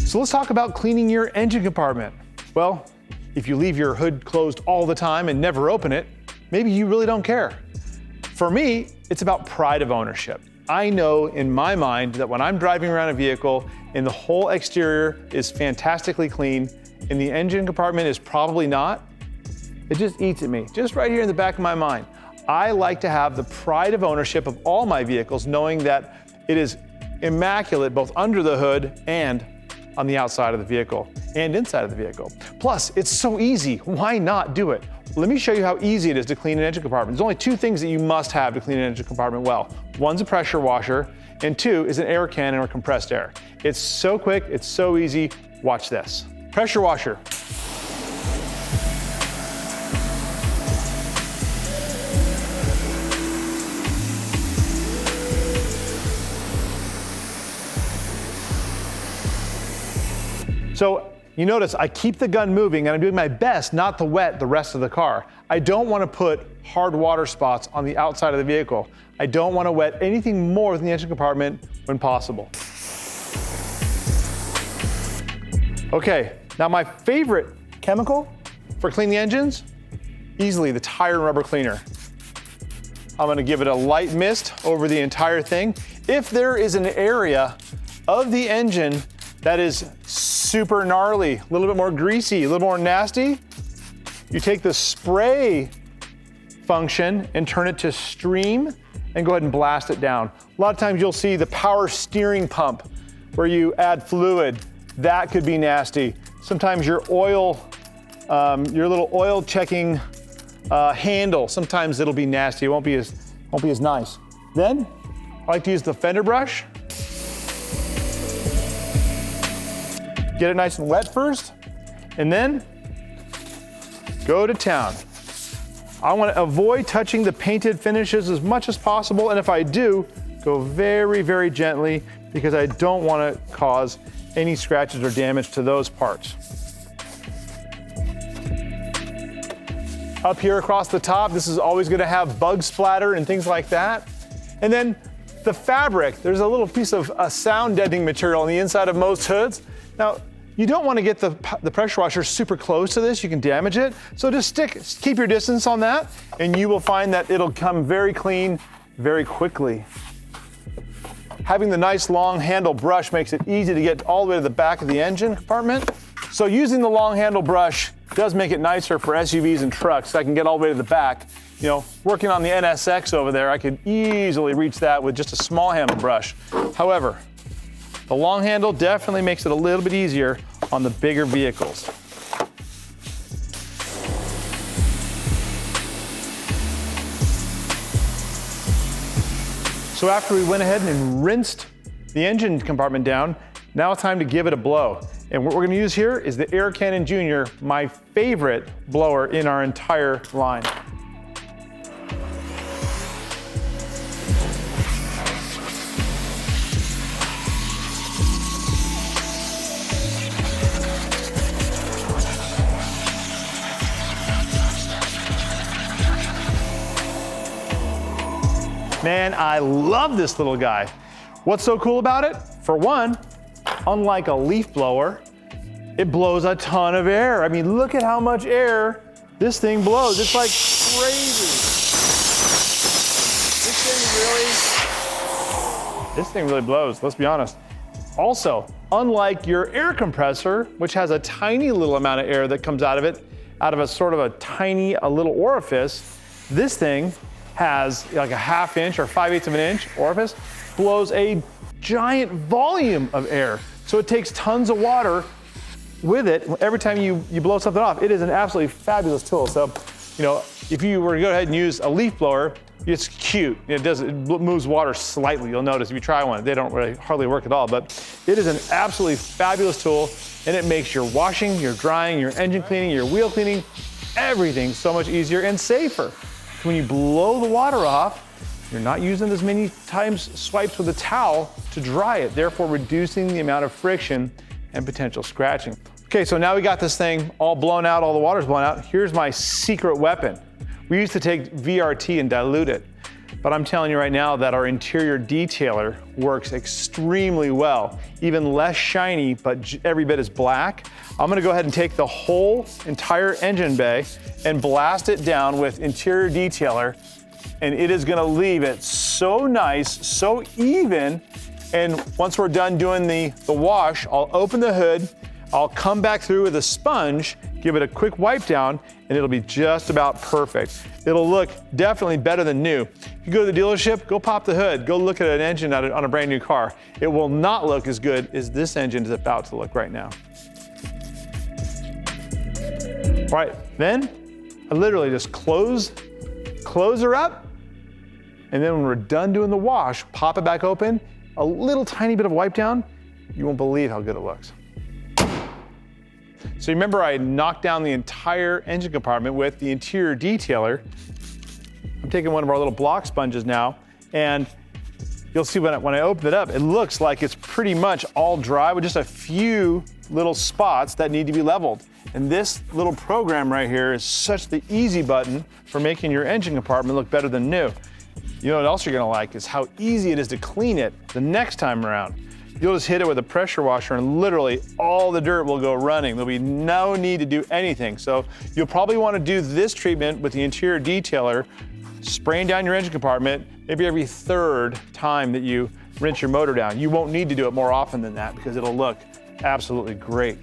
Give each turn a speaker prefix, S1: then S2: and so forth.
S1: So let's talk about cleaning your engine compartment. Well, if you leave your hood closed all the time and never open it, maybe you really don't care. For me, it's about pride of ownership. I know in my mind that when I'm driving around a vehicle and the whole exterior is fantastically clean and the engine compartment is probably not, it just eats at me, just right here in the back of my mind. I like to have the pride of ownership of all my vehicles, knowing that it is immaculate both under the hood and on the outside of the vehicle and inside of the vehicle. Plus, it's so easy. Why not do it? Let me show you how easy it is to clean an engine compartment. There's only two things that you must have to clean an engine compartment well. One's a pressure washer, and two is an air cannon or compressed air. It's so quick, it's so easy. Watch this. Pressure washer. So you notice I keep the gun moving and I'm doing my best not to wet the rest of the car. I don't want to put hard water spots on the outside of the vehicle. I don't want to wet anything more than the engine compartment when possible. Okay, now my favorite chemical for cleaning the engines, easily the tire and rubber cleaner. I'm going to give it a light mist over the entire thing. If there is an area of the engine that is super gnarly, a little bit more greasy, a little more nasty, you take the spray function and turn it to stream and go ahead and blast it down. A lot of times you'll see the power steering pump where you add fluid. That could be nasty. Sometimes your oil, your little oil checking handle, sometimes it'll be nasty. It won't be as nice. Then I like to use the Fender brush. Get it nice and wet first, and then go to town. I want to avoid touching the painted finishes as much as possible, and if I do, go very, very gently because I don't want to cause any scratches or damage to those parts. Up here across the top, this is always going to have bug splatter and things like that. And then the fabric, there's a little piece of sound deadening material on the inside of most hoods. Now, you don't want to get the pressure washer super close to this, you can damage it. So just keep your distance on that, and you will find that it'll come very clean very quickly. Having the nice long handle brush makes it easy to get all the way to the back of the engine compartment. So using the long handle brush does make it nicer for SUVs and trucks. I can get all the way to the back. You know, working on the NSX over there, I could easily reach that with just a small handle brush. However, the long handle definitely makes it a little bit easier on the bigger vehicles. So after we went ahead and rinsed the engine compartment down, now it's time to give it a blow. And what we're going to use here is the Air Cannon Junior, my favorite blower in our entire line. Man, I love this little guy. What's so cool about it? For one, unlike a leaf blower, it blows a ton of air. I mean, look at how much air this thing blows. It's like crazy. This thing really blows, let's be honest. Also, unlike your air compressor, which has a tiny little amount of air that comes out of it, out of a sort of a tiny, little orifice, this thing has like a 1/2 inch or 5/8 of an inch orifice, blows a giant volume of air. So it takes tons of water with it every time you blow something off. It is an absolutely fabulous tool. So, you know, if you were to go ahead and use a leaf blower, it's cute. It moves water slightly. You'll notice if you try one, they don't really hardly work at all, but it is an absolutely fabulous tool, and it makes your washing, your drying, your engine cleaning, your wheel cleaning, everything so much easier and safer. When you blow the water off, you're not using as many times swipes with a towel to dry it, therefore reducing the amount of friction and potential scratching. Okay, so now we got this thing all blown out, all the water's blown out. Here's my secret weapon. We used to take VRT and dilute it. but I'm telling you right now that our interior detailer works extremely well. Even less shiny, but every bit as black. I'm gonna go ahead and take the whole entire engine bay and blast it down with interior detailer, and it is gonna leave it so nice, so even. And once we're done doing the wash, I'll open the hood, I'll come back through with a sponge, give it a quick wipe down, and it'll be just about perfect. It'll look definitely better than new. If you go to the dealership, go pop the hood, go look at an engine on a brand new car. It will not look as good as this engine is about to look right now. All right, then I literally just close her up, and then when we're done doing the wash, pop it back open, a little tiny bit of wipe down, you won't believe how good it looks. So remember I knocked down the entire engine compartment with the interior detailer. I'm taking one of our little block sponges now, and you'll see when I open it up, it looks like it's pretty much all dry with just a few little spots that need to be leveled. And this little program right here is such the easy button for making your engine compartment look better than new. You know what else you're gonna like is how easy it is to clean it the next time around. You'll just hit it with a pressure washer and literally all the dirt will go running. There'll be no need to do anything. So you'll probably want to do this treatment with the interior detailer, spraying down your engine compartment, maybe every third time that you rinse your motor down. You won't need to do it more often than that because it'll look absolutely great.